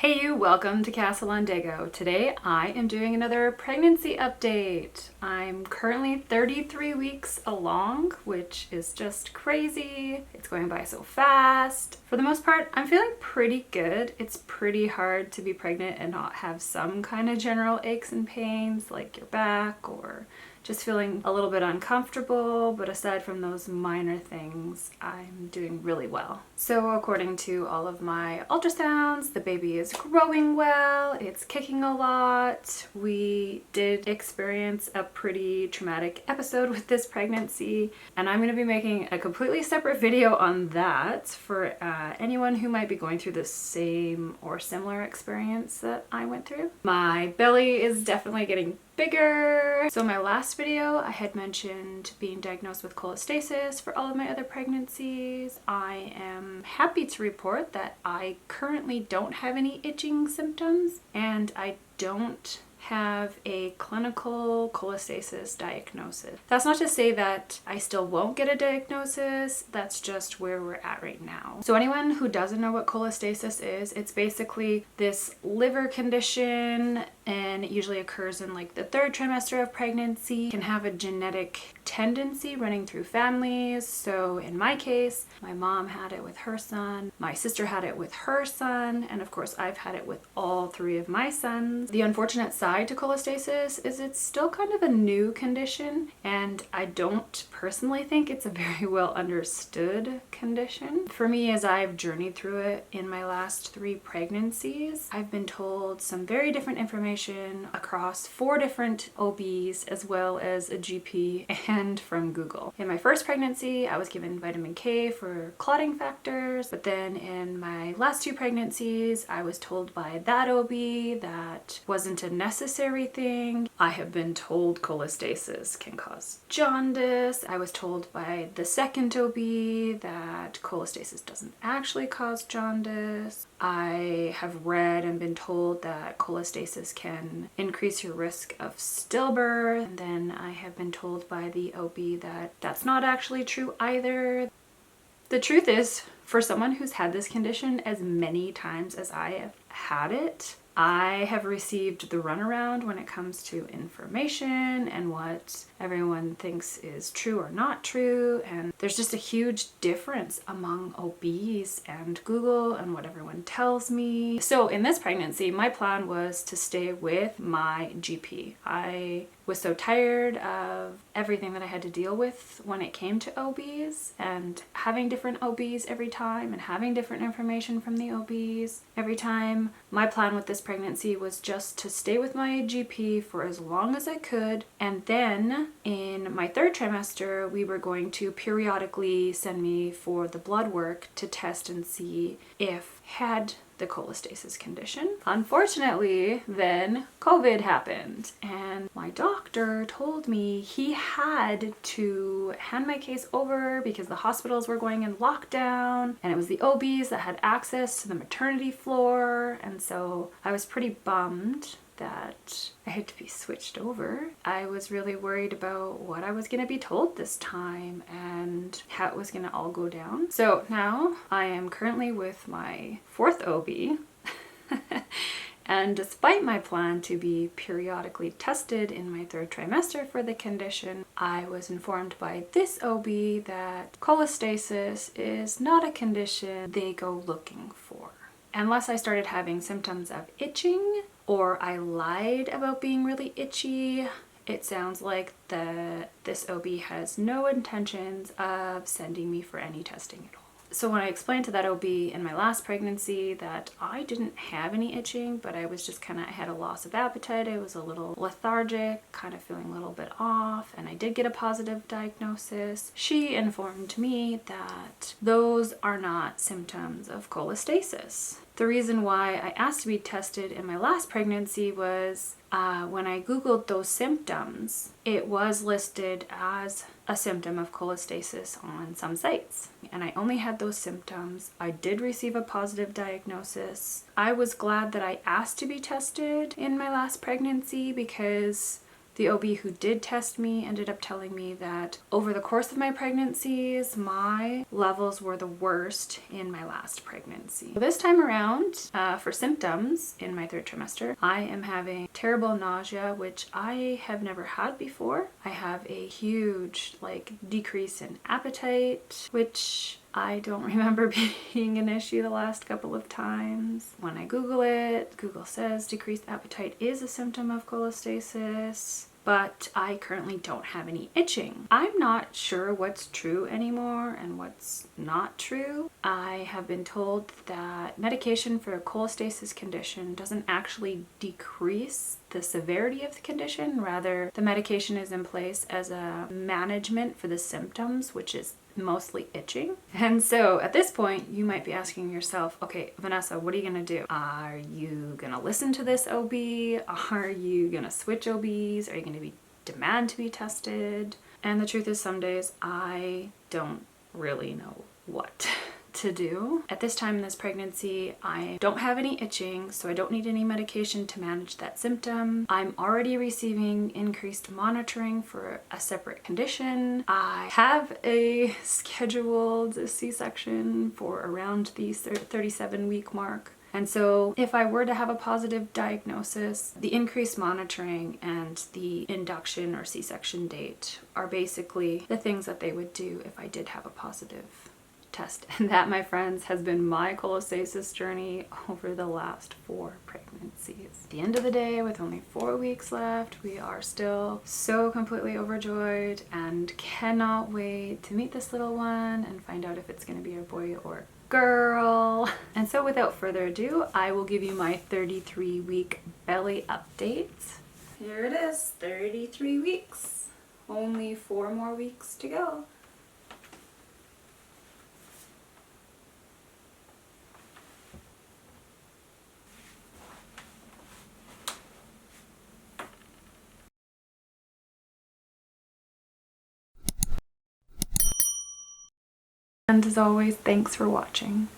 Hey you, welcome to CasaLandego. Today I am doing another pregnancy update. I'm currently 33 weeks along, which is just crazy. It's going by so fast. For the most part, I'm feeling pretty good. It's pretty hard to be pregnant and not have some kind of general aches and pains like your back or just feeling a little bit uncomfortable, but aside from those minor things, I'm doing really well. So according to all of my ultrasounds, the baby is growing well, it's kicking a lot. We did experience a pretty traumatic episode with this pregnancy, and I'm going to be making a completely separate video on that for anyone who might be going through the same or similar experience that I went through. My belly is definitely getting bigger. So in my last video, I had mentioned being diagnosed with cholestasis for all of my other pregnancies. I am happy to report that I currently don't have any itching symptoms, and I don't have a clinical cholestasis diagnosis. That's not to say that I still won't get a diagnosis, that's just where we're at right now. So anyone who doesn't know what cholestasis is, it's basically this liver condition, and it usually occurs in like the third trimester of pregnancy. It can have a genetic tendency running through families. So in my case, my mom had it with her son, my sister had it with her son, and of course I've had it with all three of my sons. The unfortunate side to cholestasis is it's still kind of a new condition, and I don't personally think it's a very well understood condition. For me, as I've journeyed through it in my last 3 pregnancies, I've been told some very different information across 4 different OBs as well as a GP and from Google. In my first pregnancy, I was given vitamin K for clotting factors, but then in my last 2 pregnancies, I was told by that OB that wasn't a necessary thing. I have been told cholestasis can cause jaundice. I was told by the second OB that cholestasis doesn't actually cause jaundice. I have read and been told that cholestasis can increase your risk of stillbirth. And then I have been told by the OB that that's not actually true either. The truth is, for someone who's had this condition as many times as I have had it, I have received the runaround when it comes to information and what everyone thinks is true or not true, and there's just a huge difference among OBs and Google and what everyone tells me. So in this pregnancy, my plan was to stay with my GP. I was so tired of everything that I had to deal with when it came to OBs and having different OBs every time and having different information from the OBs every time. My plan with this pregnancy was just to stay with my GP for as long as I could, and then in my 3rd trimester, we were going to periodically send me for the blood work to test and see if I had the cholestasis condition. Unfortunately, then COVID happened, and my doctor told me he had to hand my case over because the hospitals were going in lockdown, and it was the OBs that had access to the maternity floor, and so I was pretty bummed that I had to be switched over. I was really worried about what I was going to be told this time and how it was going to all go down. So now I am currently with my 4th OB. And despite my plan to be periodically tested in my 3rd trimester for the condition, I was informed by this OB that cholestasis is not a condition they go looking for. Unless I started having symptoms of itching, or I lied about being really itchy, it sounds like this OB has no intentions of sending me for any testing at all. So when I explained to that OB in my last pregnancy that I didn't have any itching, but I was just I had a loss of appetite, I was a little lethargic, kind of feeling a little bit off, and I did get a positive diagnosis, she informed me that those are not symptoms of cholestasis. The reason why I asked to be tested in my last pregnancy was when I Googled those symptoms, it was listed as a symptom of cholestasis on some sites. And I only had those symptoms. I did receive a positive diagnosis. I was glad that I asked to be tested in my last pregnancy because The OB who did test me ended up telling me that over the course of my pregnancies, my levels were the worst in my last pregnancy. This time around, for symptoms in my third trimester, I am having terrible nausea, which I have never had before. I have a huge decrease in appetite, which I don't remember being an issue the last couple of times. When I Google it, Google says decreased appetite is a symptom of cholestasis, but I currently don't have any itching. I'm not sure what's true anymore and what's not true. I have been told that medication for a cholestasis condition doesn't actually decrease the severity of the condition. Rather, the medication is in place as a management for the symptoms, which is mostly itching. And so at this point, you might be asking yourself, okay, Vanessa, what are you gonna do? Are you gonna listen to this OB? Are you gonna switch OBs? Are you gonna demand to be tested? And the truth is, some days I don't really know what to do. At this time in this pregnancy, I don't have any itching, so I don't need any medication to manage that symptom. I'm already receiving increased monitoring for a separate condition. I have a scheduled C-section for around the 37-week mark. And so if I were to have a positive diagnosis, the increased monitoring and the induction or C-section date are basically the things that they would do if I did have a positive test. And that, my friends, has been my cholestasis journey over the last 4 pregnancies. At the end of the day, with only 4 weeks left, we are still so completely overjoyed and cannot wait to meet this little one and find out if it's going to be a boy or girl. And so without further ado, I will give you my 33-week belly update. Here it is, 33 weeks. Only 4 more weeks to go. And as always, thanks for watching.